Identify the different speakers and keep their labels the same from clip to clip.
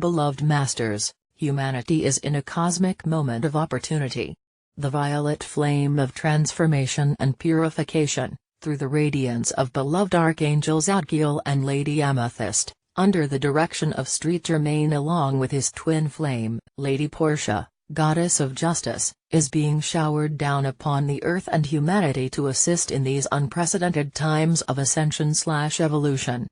Speaker 1: Beloved Masters, humanity is in a cosmic moment of opportunity. The violet flame of transformation and purification, through the radiance of beloved Archangels Zadkiel and Lady Amethyst, under the direction of Street Germain along with his twin flame, Lady Portia, Goddess of Justice, is being showered down upon the earth and humanity to assist in these unprecedented times of ascension/evolution.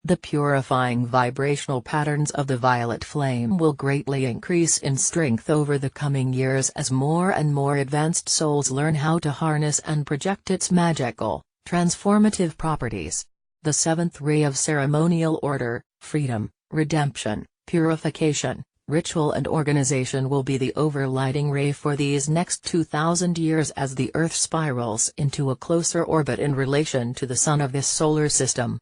Speaker 1: The purifying vibrational patterns of the violet flame will greatly increase in strength over the coming years as more and more advanced souls learn how to harness and project its magical, transformative properties. The seventh ray of ceremonial order, freedom, redemption, purification, ritual and organization will be the overlighting ray for these next 2000 years as the Earth spirals into a closer orbit in relation to the Sun of this solar system.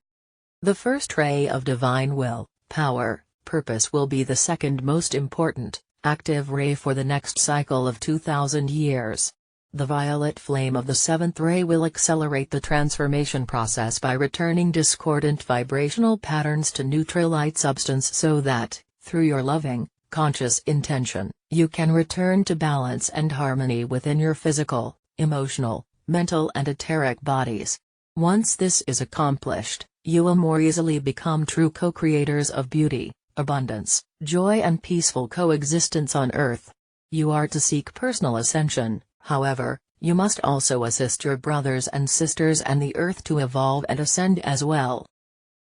Speaker 1: The first ray of divine will, power, purpose will be the second most important, active ray for the next cycle of 2000 years. The violet flame of the seventh ray will accelerate the transformation process by returning discordant vibrational patterns to neutral light substance so that, through your loving, conscious intention, you can return to balance and harmony within your physical, emotional, mental and etheric bodies. Once this is accomplished, you will more easily become true co-creators of beauty, abundance, joy and peaceful coexistence on Earth. You are to seek personal ascension, however, you must also assist your brothers and sisters and the Earth to evolve and ascend as well.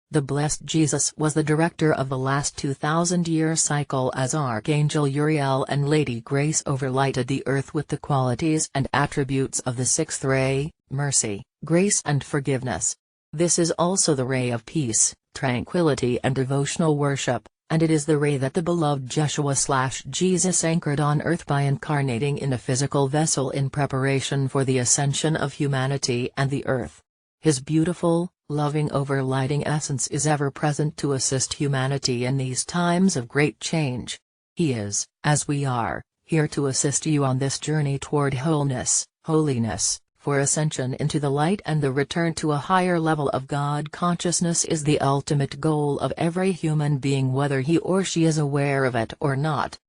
Speaker 1: The blessed Jesus was the director of the last 2000-year cycle as Archangel Uriel and Lady Grace overlighted the Earth with the qualities and attributes of the sixth ray, mercy, grace and forgiveness. This is also the ray of peace, tranquility and devotional worship, and it is the ray that the beloved Jeshua/Jesus anchored on Earth by incarnating in a physical vessel in preparation for the ascension of humanity and the Earth. His beautiful, loving overlighting essence is ever present to assist humanity in these times of great change. He is, as we are, here to assist you on this journey toward wholeness, holiness, for ascension into the light and the return to a higher level of God consciousness is the ultimate goal of every human being whether he or she is aware of it or not.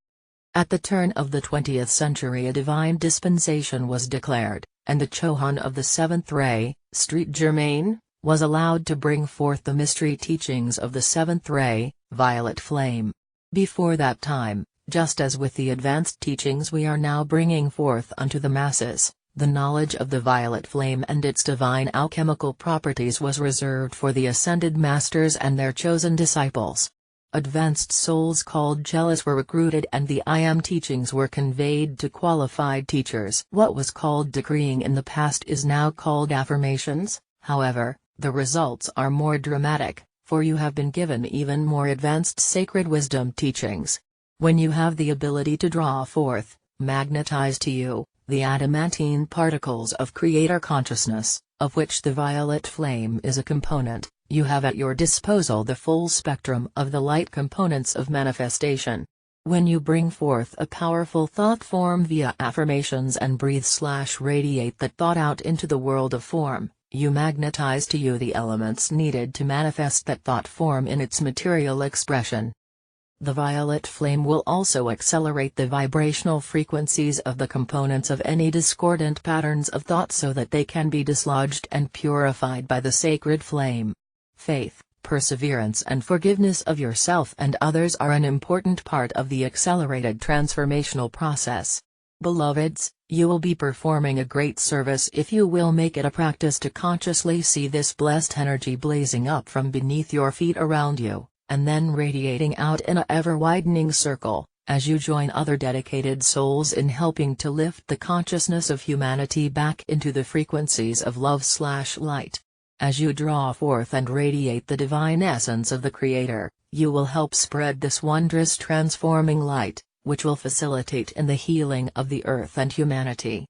Speaker 1: At the turn of the 20th century a divine dispensation was declared, and the Chohan of the seventh ray, Street Germain, was allowed to bring forth the mystery teachings of the seventh ray, violet flame. Before that time, just as with the advanced teachings we are now bringing forth unto the masses, the knowledge of the violet flame and its divine alchemical properties was reserved for the ascended masters and their chosen disciples. Advanced souls called Chelas were recruited and the I Am teachings were conveyed to qualified teachers. What was called decreeing in the past is now called affirmations, however, the results are more dramatic, for you have been given even more advanced sacred wisdom teachings. When you have the ability to draw forth, magnetize to you, the adamantine particles of creator consciousness, of which the violet flame is a component, you have at your disposal the full spectrum of the light components of manifestation. When you bring forth a powerful thought form via affirmations and breathe/radiate that thought out into the world of form, you magnetize to you the elements needed to manifest that thought form in its material expression. The violet flame will also accelerate the vibrational frequencies of the components of any discordant patterns of thought so that they can be dislodged and purified by the sacred flame. Faith, perseverance and forgiveness of yourself and others are an important part of the accelerated transformational process. Beloveds, you will be performing a great service if you will make it a practice to consciously see this blessed energy blazing up from beneath your feet around you, and then radiating out in a ever-widening circle, as you join other dedicated souls in helping to lift the consciousness of humanity back into the frequencies of love/light. As you draw forth and radiate the divine essence of the Creator, you will help spread this wondrous transforming light, which will facilitate in the healing of the earth and humanity.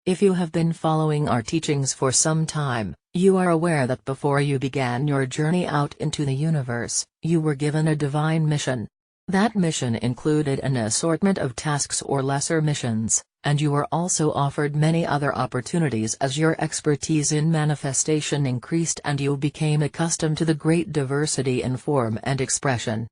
Speaker 1: If you have been following our teachings for some time, you are aware that before you began your journey out into the universe, you were given a divine mission. That mission included an assortment of tasks or lesser missions, and you were also offered many other opportunities as your expertise in manifestation increased and you became accustomed to the great diversity in form and expression.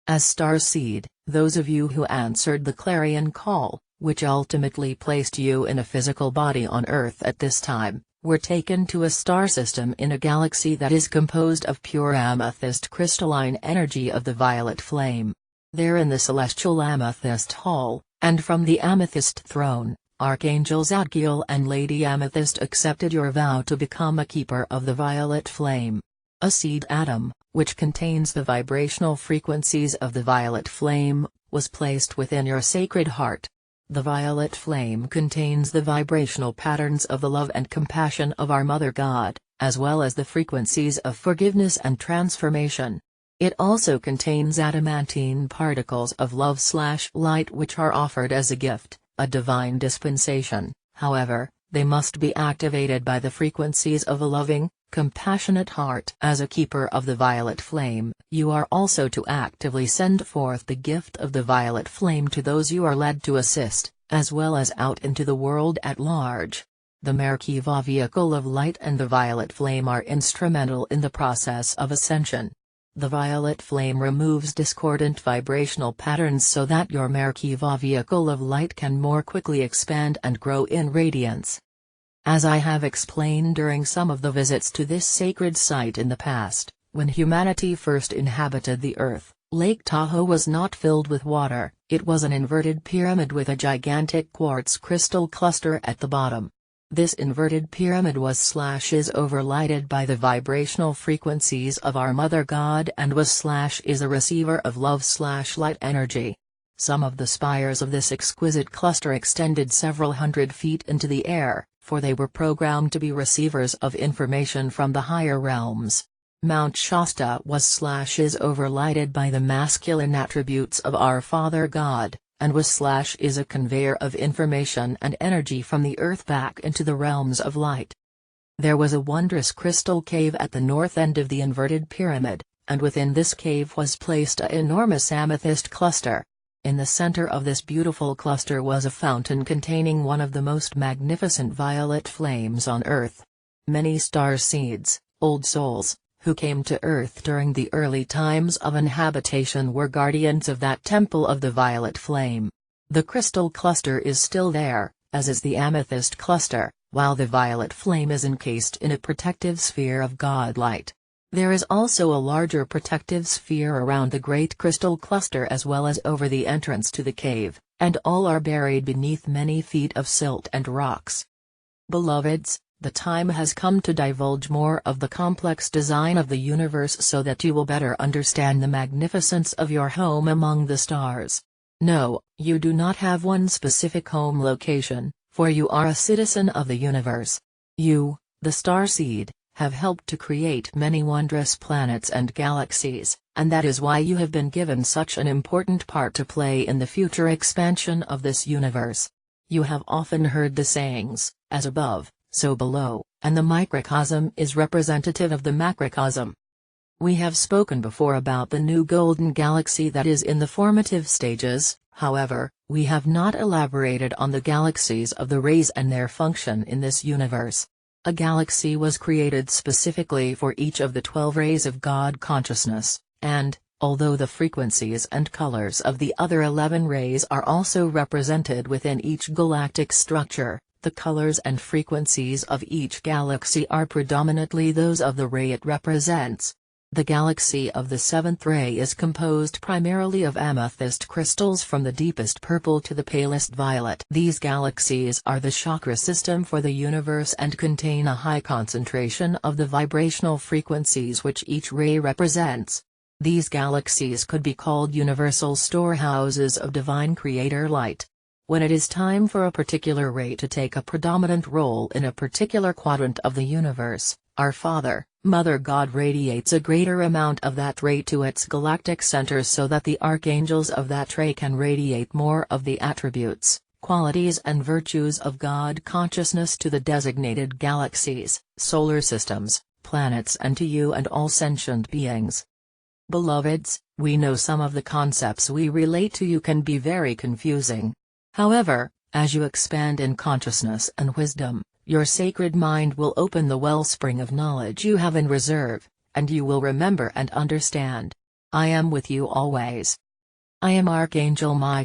Speaker 1: As starseed, those of you who answered the clarion call, which ultimately placed you in a physical body on Earth at this time, were taken to a star system in a galaxy that is composed of pure amethyst crystalline energy of the violet flame. There in the celestial amethyst hall, and from the amethyst throne, Archangel Zadkiel and Lady Amethyst accepted your vow to become a keeper of the violet flame. A seed atom, which contains the vibrational frequencies of the violet flame, was placed within your sacred heart. The violet flame contains the vibrational patterns of the love and compassion of our Mother God, as well as the frequencies of forgiveness and transformation. It also contains adamantine particles of love/light which are offered as a gift, a divine dispensation. However, they must be activated by the frequencies of a loving, compassionate heart. As a keeper of the violet flame, you are also to actively send forth the gift of the violet flame to those you are led to assist, as well as out into the world at large. The Merkava vehicle of light and the violet flame are instrumental in the process of ascension. The violet flame removes discordant vibrational patterns so that your Merkava vehicle of light can more quickly expand and grow in radiance. As I have explained during some of the visits to this sacred site in the past, when humanity first inhabited the earth, Lake Tahoe was not filled with water, it was an inverted pyramid with a gigantic quartz crystal cluster at the bottom. This inverted pyramid was/is overlighted by the vibrational frequencies of our Mother God and was/is a receiver of love/light energy. Some of the spires of this exquisite cluster extended several hundred feet into the air, for they were programmed to be receivers of information from the higher realms. Mount Shasta was/is overlighted by the masculine attributes of our Father God, and was/is a conveyor of information and energy from the earth back into the realms of light. There was a wondrous crystal cave at the north end of the inverted pyramid, and within this cave was placed an enormous amethyst cluster. In the center of this beautiful cluster was a fountain containing one of the most magnificent violet flames on earth. Many star seeds, old souls, who came to earth during the early times of inhabitation were guardians of that temple of the violet flame. The crystal cluster is still there, as is the amethyst cluster, while the violet flame is encased in a protective sphere of God light. There is also a larger protective sphere around the great crystal cluster as well as over the entrance to the cave, and all are buried beneath many feet of silt and rocks. Beloveds, the time has come to divulge more of the complex design of the universe so that you will better understand the magnificence of your home among the stars. No, you do not have one specific home location, for you are a citizen of the universe. You, the starseed, have helped to create many wondrous planets and galaxies, and that is why you have been given such an important part to play in the future expansion of this universe. You have often heard the sayings, as above, so below, and the microcosm is representative of the macrocosm. We have spoken before about the new golden galaxy that is in the formative stages, however, we have not elaborated on the galaxies of the rays and their function in this universe. A galaxy was created specifically for each of the 12 rays of God consciousness, and, although the frequencies and colors of the other 11 rays are also represented within each galactic structure, the colors and frequencies of each galaxy are predominantly those of the ray it represents. The galaxy of the 7th ray is composed primarily of amethyst crystals from the deepest purple to the palest violet. These galaxies are the chakra system for the universe and contain a high concentration of the vibrational frequencies which each ray represents. These galaxies could be called universal storehouses of divine creator light. When it is time for a particular ray to take a predominant role in a particular quadrant of the universe, our Father, Mother God radiates a greater amount of that ray to its galactic centers so that the archangels of that ray can radiate more of the attributes, qualities and virtues of God consciousness to the designated galaxies, solar systems, planets and to you and all sentient beings. Beloveds, we know some of the concepts we relate to you can be very confusing. However, as you expand in consciousness and wisdom, your sacred mind will open the wellspring of knowledge you have in reserve, and you will remember and understand. I am with you always. I am Archangel Michael.